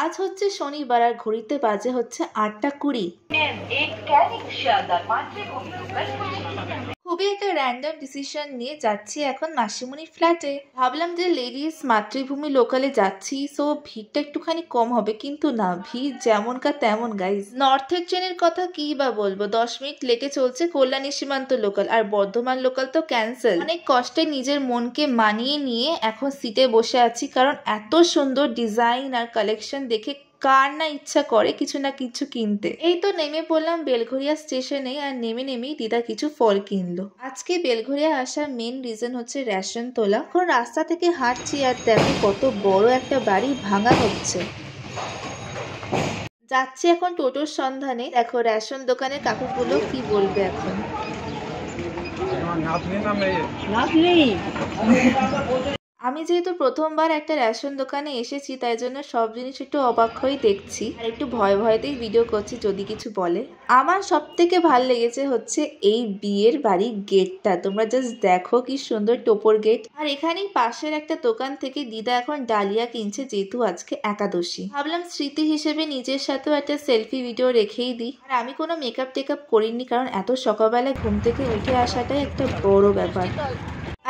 আজ হচ্ছে শনিবার আর ঘড়িতে বাজে হচ্ছে 8:20। খুবই একটা র্যান্ডম ডিসিশন নিয়ে যাচ্ছি এখন মাসিমণির ফ্ল্যাটে। ভাবলাম যে লেডিস মাতৃভূমি লোকালে যাচ্ছি, সো ভিড়টা একটুখানি কম হবে, কিন্তু না, ভিড় যেমনকার তেমন গাইজ। নর্থের ট্রেনের কথা কি বা বলবো, 10 মিনিট লেটে চলছে কল্যাণী সীমান্ত লোকাল, আর বর্ধমান লোকাল তো ক্যান্সেল। অনেক কষ্টে নিজের মনকে মানিয়ে নিয়ে এখন সিটে বসে আছি, কারণ এত সুন্দর ডিজাইন আর কালেকশন দেখে কার না ইচ্ছা করে কিছু না কিছু কিনতে। এই তো নেমে পড়লাম বেলঘরিয়া স্টেশনে, আর নেমেই দিদা কিছু ফল কিনলো। আজকে বেলঘরিয়া আসার মেন রিজন হচ্ছে রেশন তোলা। এখন রাস্তা থেকে হাঁটছি আর দেখো কত বড় একটা বাড়ি ভাঙা হচ্ছে। যাচ্ছি এখন টোটোর সন্ধানে। দেখো রেশন দোকানের কাকুগুলো কি বলবে এখন। আমি যেহেতু প্রথমবার একটা রেশন দোকানে এসেছি, তাই জন্য সব জিনিস একটু অবাক হয়ে দেখছি আর একটু ভয়তেই ভিডিও করছি যদি কিছু বলে। আমার সব থেকে ভাল লেগেছে হচ্ছে এই বিয়ের বাড়ির গেটটা। তোমরা জাস্ট দেখো কি সুন্দর টোপর গেট। আর এখানেই পাশের একটা দোকান থেকে দিদা এখন ডালিয়া কিনছে, যেহেতু আজকে একাদশী। ভাবলাম স্মৃতি হিসেবে নিজের সাথেও একটা সেলফি ভিডিও রেখেই দিই। আর আমি কোনো মেকআপ টেকআপ করিনি, কারণ এত সকালবেলায় ঘুম থেকে উঠে আসাটাই একটা বড় ব্যাপার।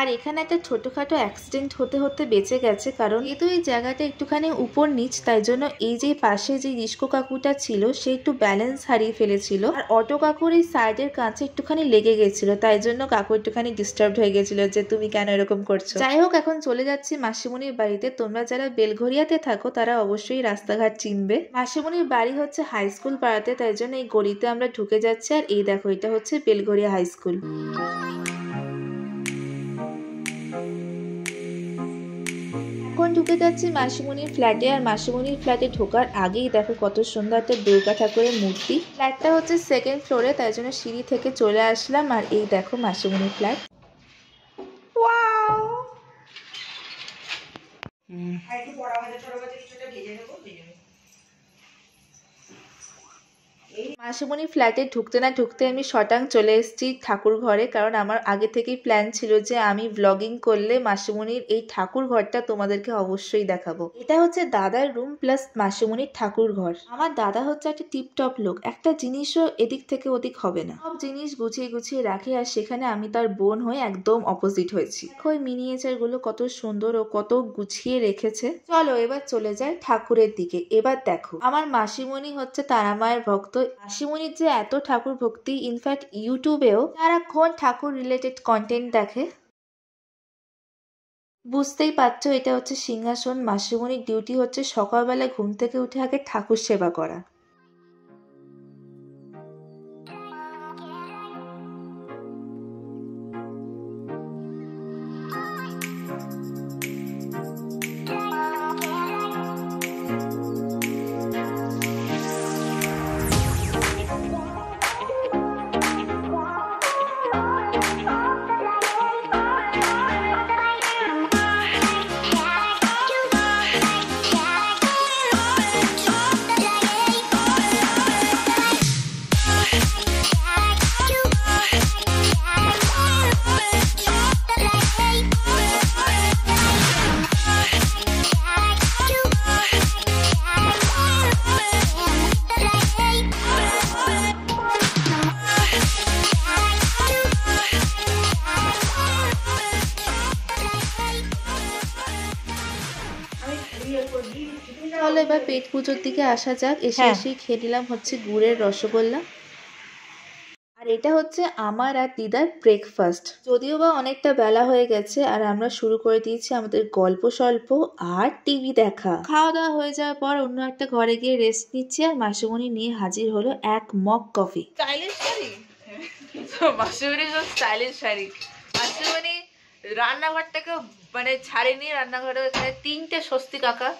আর এখানে একটা ছোটখাটো অ্যাক্সিডেন্ট হতে বেঁচে গেছে, কারণ যেহেতু এই জায়গাটা একটুখানি উপর নিচ, তাই জন্য এই যে পাশে যে রিস্কো কাকুটা ছিল সে একটু ব্যালেন্স হারিয়ে ফেলেছিল, আর অটো কাকুর এই সাইডের কাছে একটুখানি লেগে গেছিল, তাই জন্য কাকু একটুখানি ডিস্টার্ব হয়ে গেছিল যে তুমি কেন এরকম করছো। যাই হোক, এখন চলে যাচ্ছি মাসিমণির বাড়িতে। তোমরা যারা বেলঘরিয়াতে থাকো তারা অবশ্যই রাস্তাঘাট চিনবে। মাসিমণির বাড়ি হচ্ছে হাই স্কুল পাড়াতে, তাই জন্য এই গলিতে আমরা ঢুকে যাচ্ছি। আর এই দেখো, এটা হচ্ছে বেলঘরিয়া হাই স্কুল। এখন ঢুকে যাচ্ছি মাসিমণির ফ্ল্যাটে। আর মাসিমণির ফ্ল্যাটে ঢোকার আগেই দেখো কত সুন্দর একটা দুর্গা ঠাকুরের মূর্তি। ফ্ল্যাটটা হচ্ছে 2nd ফ্লোরে, তাই জন্য সিঁড়ি থেকে চলে আসলাম। আর এই দেখো মাসিমণির ফ্ল্যাট। মাসিমণির ফ্ল্যাটে ঢুকতে না ঢুকতে আমি শটাং চলে এসেছি ঠাকুর ঘরে, কারণ আমার আগে থেকেই প্ল্যান ছিল যে আমি ব্লগিং করলে মাসিমণির এই ঠাকুর ঘরটা তোমাদেরকে অবশ্যই দেখাবো। এটা হচ্ছে দাদার রুম প্লাস মাসিমণির ঠাকুর ঘর। আমার দাদা হচ্ছে একটা টিপটপ লোক, একটা জিনিসও এদিক থেকে ওদিক হবে না, সব জিনিস গুছিয়ে গুছিয়ে রাখে। আর সেখানে আমি তার বোন হয়ে একদম অপোজিট হয়েছি। ওই মিনিয়েচার গুলো কত সুন্দর ও কত গুছিয়ে রেখেছে। চলো এবার চলে যায় ঠাকুরের দিকে। এবার দেখো, আমার মাসিমণি হচ্ছে তারা মায়ের ভক্ত। মাসিমণির যে এত ঠাকুর ভক্তি, ইনফ্যাক্ট ইউটিউবেও সারাক্ষণ ঠাকুর রিলেটেড কন্টেন্ট দেখে। বুঝতেই পারছো এটা হচ্ছে সিংহাসন। মাসিমণির ডিউটি হচ্ছে সকালবেলা ঘুম থেকে উঠে আগে ঠাকুর সেবা করা। তাহলে এবার পেট পুজোর দিকে আসা যাক। এসে খেয়ে নিলাম হচ্ছে গুড়ের রসগোল্লা। আর এটা হচ্ছে আমার আর দিদার ব্রেকফাস্ট। যদিও বা অনেকটা বেলা হয়ে গেছে, আর আমরা শুরু করে দিয়েছি আমাদের গল্প সল্প আর টিভি দেখা। খাওয়া দাওয়া হয়ে যাওয়ার পর অন্য একটা ঘরে গিয়ে রেস্ট নিচ্ছি, আর মাসিমণি নিয়ে হাজির হলো এক মগ কফি। স্টাইলিশ শাড়ি, মাসিমণি সব স্টাইলিশ শাড়ি। মাসিমণি রান্নাঘরটাকে মানে ছাড়েনি। রান্নাঘরে এখানে 3টে স্বস্তি কাকা,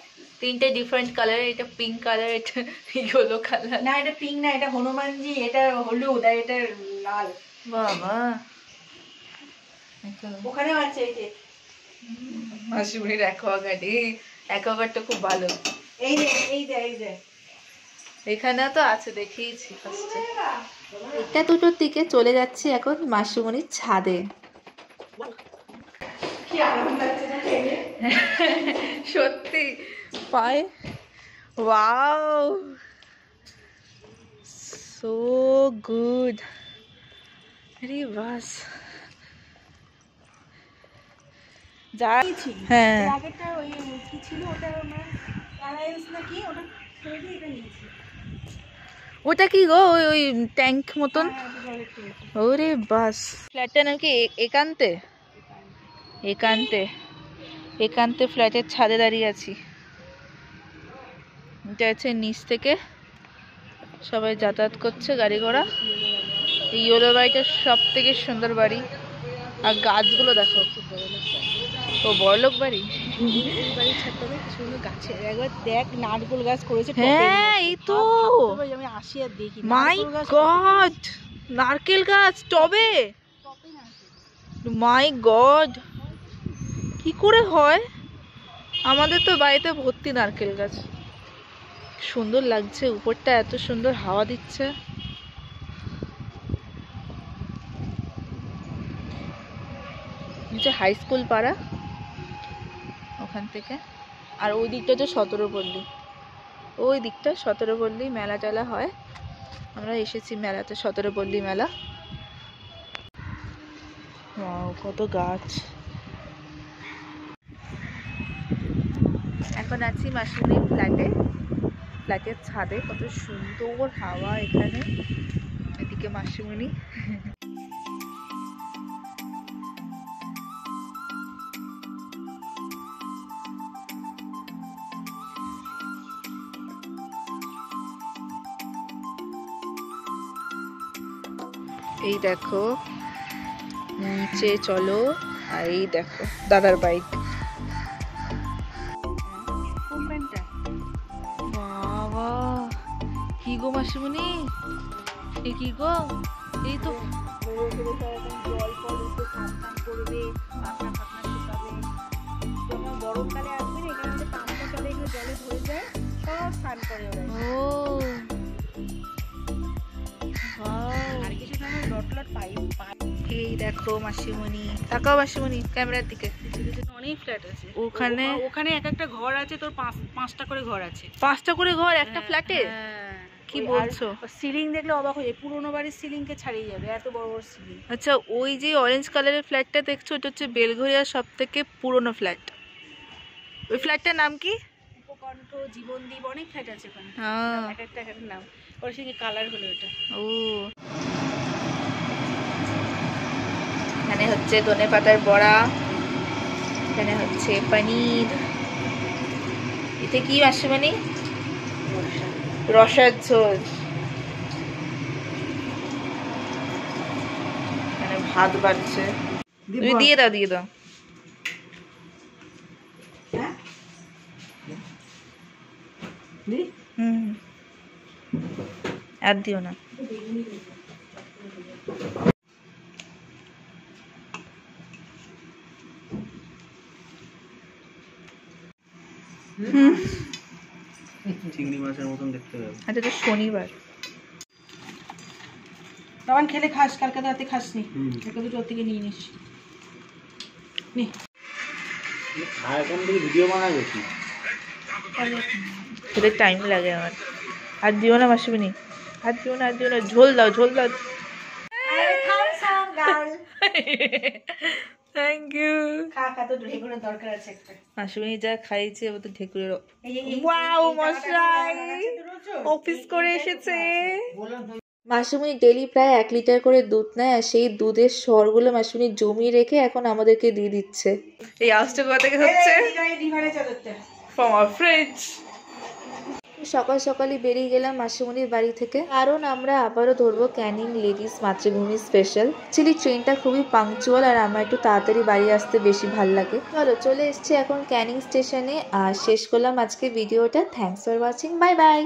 3টে ডিফারেন্ট কালার। এটা পিঙ্ক কালার, এটা ইয়েলো কালার। না এটা পিঙ্ক না, এটা হনুমানজি, এটা হলুদ, আর এটা লাল। বাবা, ওখানেও আছে এই যে মাসিমণির অ্যাকোয়াগার্ড। এই অ্যাকোয়াগার্ডটা খুব ভালো। এই যে এই যে এই যে এখানে তো আছে, দেখিয়েছি ফার্স্টে। একটা দুটোর দিকে চলে যাচ্ছি এখন মাসিমণির ছাদে। সত্যি পায়ে ওয়াও, সো গুড। আরে বাস, যা হ্যাঁ আগেরটা ওই কি ছিল ওটা, আমার অ্যালায়েন্স না কি ওটা ছেড়ে দিয়ে এটা নিয়েছি। ওটা কি গো, ওই ওই ট্যাঙ্ক মতন? হ্যাঁ, ওটা জলের ট্যাঙ্ক। ওরে বাস, ফ্ল্যাটটা নাকি একান্তে একান্তে একান্তে ফ্ল্যাটের ছাদে দাঁড়িয়ে আছি। এটা হচ্ছে নিচ থেকে সবাই যাতায়াত করছে, গাড়ি ঘোড়া। এই ইয়েলো বাড়িটা সব থেকে সুন্দর বাড়ি, আর গাছগুলো দেখো। ও বড়লোক বাড়ি। এই বাড়ির ছাদটা বেশ সুন্দর, গাছে একবার দেখ নারকেল গাছ করেছে। হ্যাঁ এই তো, আমি আসি আর দেখি মাই গড, নারকেল গাছ টবে, মাই গড, কি করে হয়? আমাদের তো বাড়িতে ভর্তি নারকেল গাছ। সুন্দর লাগছে, উপরটা এত সুন্দর হাওয়া দিচ্ছে। নিচে হাই স্কুল পাড়া, ওখান থেকে। আর ওই দিকটা হচ্ছে 17 পল্লী, ওই দিকটা 17 পল্লী মেলা টেলা হয়। আমরা এসেছি মেলাতে, 17 পল্লী মেলা। ওয়াও, কত গাছ। এখন আছি মাসিমণির ফ্ল্যাটে, ফ্ল্যাটের ছাদে। কত সুন্দর হাওয়া এখানে, এদিকে মাসিমণি। এই দেখো নিচে চলো, আর এই দেখো দাদার বাইক। বাবা, কি গো মাসিমণি, এ কি গো? এই তো জল ফল উঠে স্নান টান করবে, পাখনা ফাখনা শুকাবে। যখন গরমকালে আসবে না, এখানে পাম্পটা চলে, এগুলো জলে ধরে যায়, সব স্নান করে ওরা। ও ওয়াও, আর কিছু না লট লট পাই। এই দেখো মাসিমণি, তাকাও মাসিমণি ক্যামেরার দিকে। অনেক ফ্ল্যাট আছে ওখানে, ওখানে এক একটা ঘর আছে, তোর পাঁচটা করে ঘর আছে। 5টা করে ঘর একটা ফ্ল্যাটে? কি বলছো? সিলিং দেখলে অবাক হয়ে যায়, পুরোনো বাড়ির সিলিং কে ছাড়িয়ে যাবে, এত বড় বড় সিলিং। আচ্ছা, ওই যে অরেঞ্জ কালারের ফ্ল্যাটটা দেখছো, ওটা হচ্ছে বেলঘরিয়ার সব থেকে পুরনো ফ্ল্যাট। ওই ফ্ল্যাটটার নাম কি? উপকণ্ঠ, জীবনদ্বীপ, অনেক ফ্ল্যাট আছে ওখানে, হ্যাঁ, এক একটা নাম। ওর সঙ্গে কালার হলো ওটা। ও, এখানে হচ্ছে ধনে পাতার বড়া, এখানে হচ্ছে পনির। এতে কি মাসিমণি? রসার ঝোল। এখানে ভাত বাড়ছে, তুমি দিয়ে দাও, দিয়ে দাও। হুম, আর দিও না। চিংড়ি মাছের মতন দেখতে হবে। আচ্ছা, তো শনিবার। তখন খেলে খাস, কালকে রাতে খাসনি, কালকে তো জোর থেকে নিয়ে নিস। এখন থেকে ভিডিও বানাবে কি? খেতে টাইম লাগে আমার। আর দিও না মাসিমণি, আর দিও না, আর দিও না, ঝোল দাও, ঝোল দাও। Thank you. খা তো ঢেকুরের দরকার আছে একটা। মাসিমণি যা খাইছে, ও তো ঢেকুরের। এই ওয়াও, মশাই অফিস করে এসেছে। মাসিমণি ডেলি প্রায় 1 লিটার করে দুধ নেয়, আর সেই দুধের সরগুলো মাসিমণি জমিয়ে রেখে এখন আমাদেরকে দিয়ে দিচ্ছে। এই আওয়াজটা কোথা থেকে হচ্ছে? From our fridge. সকাল সকালই বেরিয়ে গেলাম মাসিমণির বাড়ি থেকে, কারণ আমরা আবারও ধরবো ক্যানিং লেডিস মাতৃভূমি স্পেশাল। অ্যাকচুয়ালি ট্রেনটা খুবই পাংচুয়াল, আর আমার একটু তাড়াতাড়ি বাড়ি আসতে বেশি ভাল লাগে। চলে এসছি এখন ক্যানিং স্টেশনে, আর শেষ করলাম আজকে ভিডিওটা। Thanks for watching, bye bye.